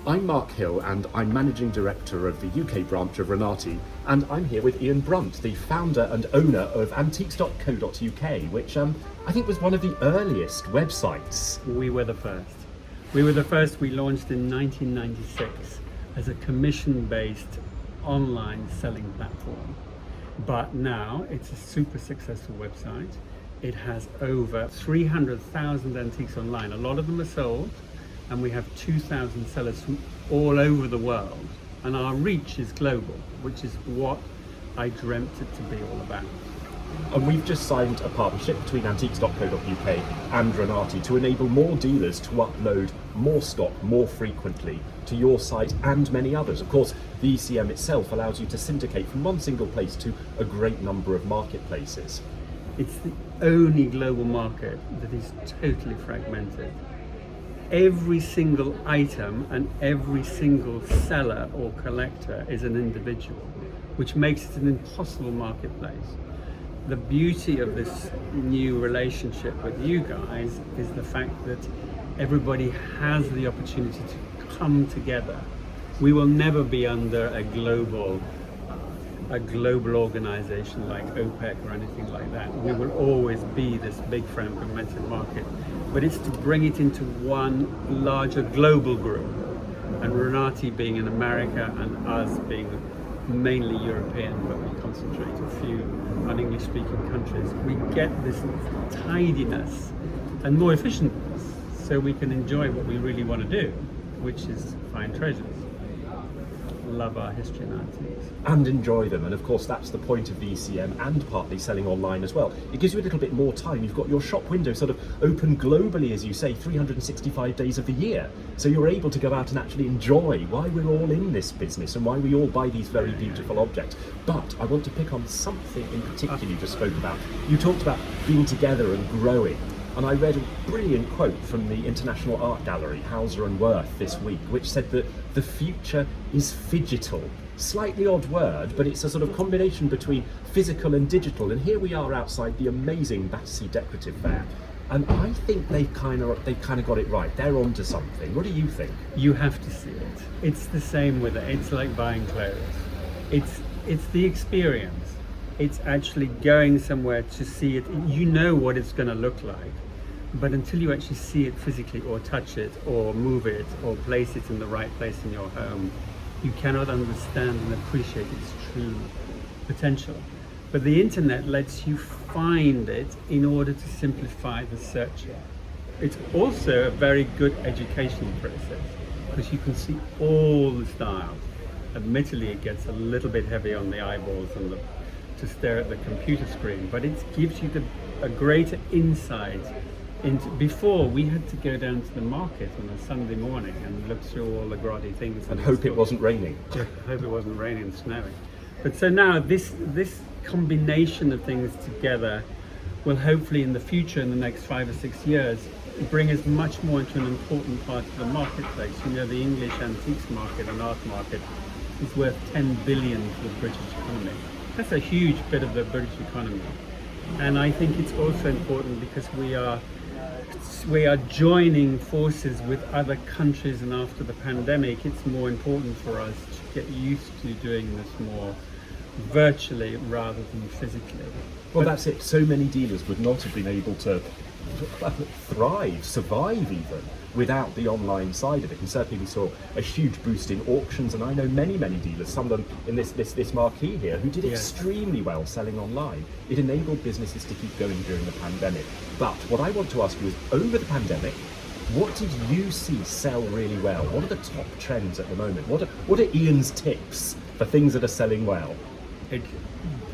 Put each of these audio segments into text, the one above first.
I'm Mark Hill and I'm Managing Director of the UK branch of Renati, and I'm here with Ian Brunt, the founder and owner of antiques.co.uk, which I think was one of the earliest websites. We were the first. We launched in 1996 as a commission-based online selling platform. But now it's a super successful website. It has over 300,000 antiques online. A lot of them are sold, and we have 2,000 sellers from all over the world. And our reach is global, which is what I dreamt it to be all about. And we've just signed a partnership between antiques.co.uk and Renati to enable more dealers to upload more stock more frequently to your site and many others. Of course, the ECM itself allows you to syndicate from one single place to a great number of marketplaces. It's the only global market that is totally fragmented. Every single item and every single seller or collector is an individual, which makes it an impossible marketplace. The beauty of this new relationship with you guys is the fact that everybody has the opportunity to come together. We will never be under a global organization like OPEC or anything like that. We will always be this big fragmented market, but it's to bring it into one larger global group. And Renati being in America and us being mainly European, but we concentrate a few on English-speaking countries, we get this tidiness and more efficientness, so we can enjoy what we really want to do, which is find treasures. Love our history and antiques. And enjoy them, and of course that's the point of the ECM and partly selling online as well. It gives you a little bit more time. You've got your shop window sort of open globally, as you say, 365 days of the year. So you're able to go out and actually enjoy why we're all in this business and why we all buy these very beautiful objects. But I want to pick on something in particular you just spoke about. You talked about being together and growing. And I read a brilliant quote from the International Art Gallery, Hauser and Wirth, this week, which said that the future is phygital. Slightly odd word, but it's a sort of combination between physical and digital. And here we are outside the amazing Battersea Decorative Fair. And I think they've kind of got it right. They're onto something. What do you think? You have to see it. It's the same with it. It's like buying clothes. It's the experience. It's actually going somewhere to see it. You know what it's going to look like, but until you actually see it physically or touch it or move it or place it in the right place in your home, you cannot understand and appreciate its true potential. But the internet lets you find it in order to simplify the search. It's also a very good educational process because you can see all the styles. Admittedly, it gets a little bit heavy on the eyeballs and to stare at the computer screen, but it gives you a greater insight into. Before, we had to go down to the market on a Sunday morning and look through all the grotty things and hope it wasn't raining. Yeah, hope it wasn't raining and snowing. But so now this combination of things together will hopefully in the future, in the next 5 or 6 years, bring us much more into an important part of the marketplace. You know, the English antiques market and art market is worth 10 billion for the British economy. That's a huge bit of the British economy. And I think it's also important because we are joining forces with other countries, and after the pandemic it's more important for us to get used to doing this more virtually rather than physically. Well, that's it. So many dealers would not have been able to thrive, survive even, without the online side of it. And certainly we saw a huge boost in auctions, and I know many dealers, some of them in this marquee here, who did extremely well selling online. It enabled businesses to keep going during the pandemic. But what I want to ask you is, over the pandemic, what did you see sell really well? What are the top trends at the moment? What are Ian's tips for things that are selling well?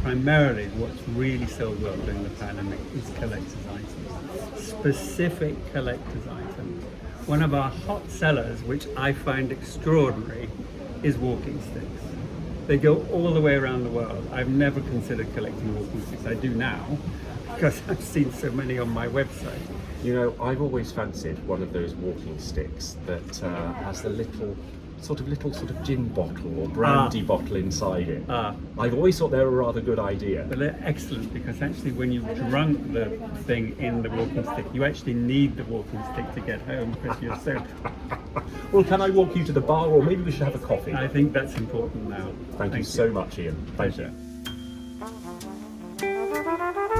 Primarily, what's really sold well during the pandemic is collector's items, specific collector's items. One of our hot sellers, which I find extraordinary, is walking sticks. They go all the way around the world. I've never considered collecting walking sticks. I do now because I've seen so many on my website. You know, I've always fancied one of those walking sticks that has the little sort of little sort of gin bottle or brandy bottle inside it. Ah. I've always thought they're a rather good idea. But they're excellent because actually when you've drunk the thing in the walking stick, you actually need the walking stick to get home because you're so... Well, can I walk you to the bar, or maybe we should have a coffee? I think that's important now. Thank you so much, Ian. Thank you. Pleasure.